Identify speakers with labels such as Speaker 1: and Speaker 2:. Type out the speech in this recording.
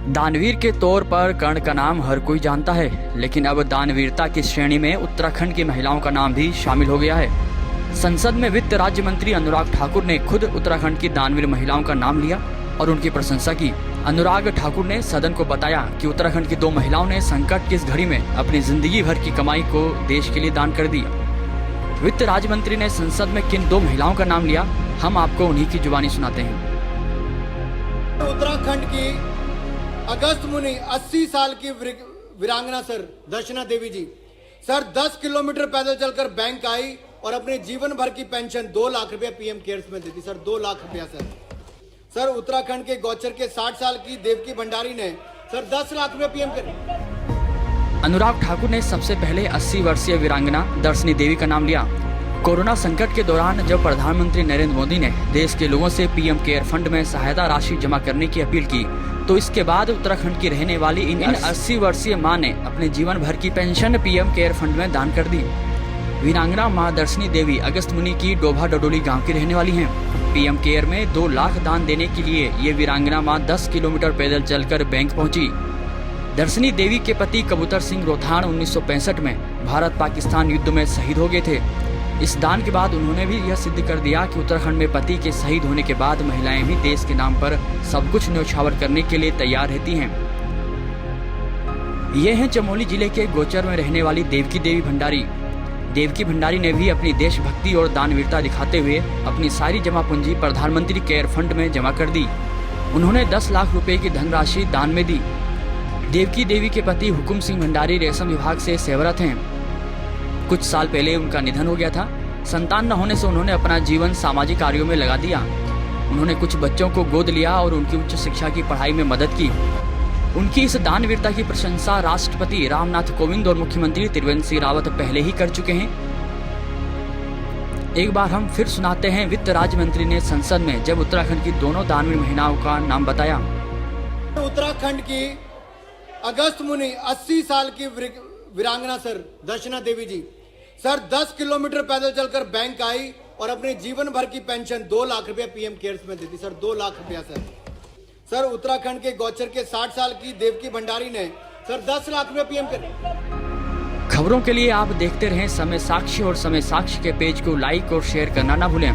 Speaker 1: दानवीर के तौर पर कर्ण का नाम हर कोई जानता है, लेकिन अब दानवीरता की श्रेणी में उत्तराखंड की महिलाओं का नाम भी शामिल हो गया है। संसद में वित्त राज्य मंत्री अनुराग ठाकुर ने खुद उत्तराखंड की दानवीर महिलाओं का नाम लिया और उनकी प्रशंसा की। अनुराग ठाकुर ने सदन को बताया कि उत्तराखंड की 2 महिलाओं ने संकट की इस घड़ी में अपनी जिंदगी भर की कमाई को देश के लिए दान कर दी। वित्त राज्य मंत्री ने संसद में किन 2 महिलाओं का नाम लिया, हम आपको उन्हीं की जुबानी सुनाते हैं।
Speaker 2: उत्तराखंड की अगस्त मुनि 80 साल की वीरांगना सर दर्शना देवी जी सर 10 किलोमीटर पैदल चलकर बैंक आई और अपने जीवन भर की पेंशन 2 लाख रुपया पीएम केयर्स में देती सर, 2 लाख रुपया सर उत्तराखंड के गौचर के 60 साल की देवकी भंडारी ने सर 10 लाख रुपया पीएम केयर।
Speaker 1: अनुराग ठाकुर ने सबसे पहले 80 वर्षीय वीरांगना दर्शनी देवी का नाम लिया। कोरोना संकट के दौरान जब प्रधानमंत्री नरेंद्र मोदी ने देश के लोगों से पीएम केयर फंड में सहायता राशि जमा करने की अपील की, तो इसके बाद उत्तराखंड की रहने वाली इन 80 वर्षीय मां ने अपने जीवन भर की पेंशन पीएम केयर फंड में दान कर दी। वीरांगना मां दर्शनी देवी अगस्त मुनि की डोभा डडोली गांव की रहने वाली हैं। पीएम केयर में 2 लाख दान देने के लिए ये वीरांगना मां 10 किलोमीटर पैदल चलकर बैंक पहुंची। दर्शनी देवी के पति कबूतर सिंह रोथाण 1965 में भारत पाकिस्तान युद्ध में शहीद हो गए थे। इस दान के बाद उन्होंने भी यह सिद्ध कर दिया कि उत्तराखंड में पति के शहीद होने के बाद महिलाएं भी देश के नाम पर सब कुछ न्यौछावर करने के लिए तैयार रहती हैं। ये हैं चमोली जिले के गोचर में रहने वाली देवकी देवी भंडारी। देवकी भंडारी ने भी अपनी देशभक्ति और दानवीरता दिखाते हुए अपनी सारी जमा पूंजी प्रधानमंत्री केयर फंड में जमा कर दी। उन्होंने 10 लाख रुपए की धनराशि दान में दी। देवकी देवी के पति हुकुम सिंह भंडारी रेशम विभाग से सेवारत हैं। कुछ साल पहले उनका निधन हो गया था। संतान न होने से उन्होंने अपना जीवन सामाजिक कार्यों में लगा दिया। उन्होंने कुछ बच्चों को गोद लिया और उनकी उच्च शिक्षा की पढ़ाई में मदद की। उनकी इस दानवीरता की प्रशंसा राष्ट्रपति रामनाथ कोविंद और मुख्यमंत्री त्रिवेंद्र सिंह रावत पहले ही कर चुके हैं। एक बार हम फिर सुनाते हैं वित्त राज्य मंत्री ने संसद में जब उत्तराखंड की दोनों दानवीर महिलाओं का नाम बताया।
Speaker 2: उत्तराखंड की अगस्त मुनि 80 साल की वीरांगना सर दर्शना देवी जी सर 10 किलोमीटर पैदल चलकर बैंक आई और अपने जीवन भर की पेंशन 2 लाख रुपया पीएम केयर्स में देती सर, 2 लाख रुपया सर उत्तराखंड के गौचर के 60 साल की देवकी भंडारी ने सर 10 लाख रुपया पीएम केयर।
Speaker 1: खबरों के लिए आप देखते रहें समय साक्षी और समय साक्षी के पेज को लाइक और शेयर करना ना भूलें।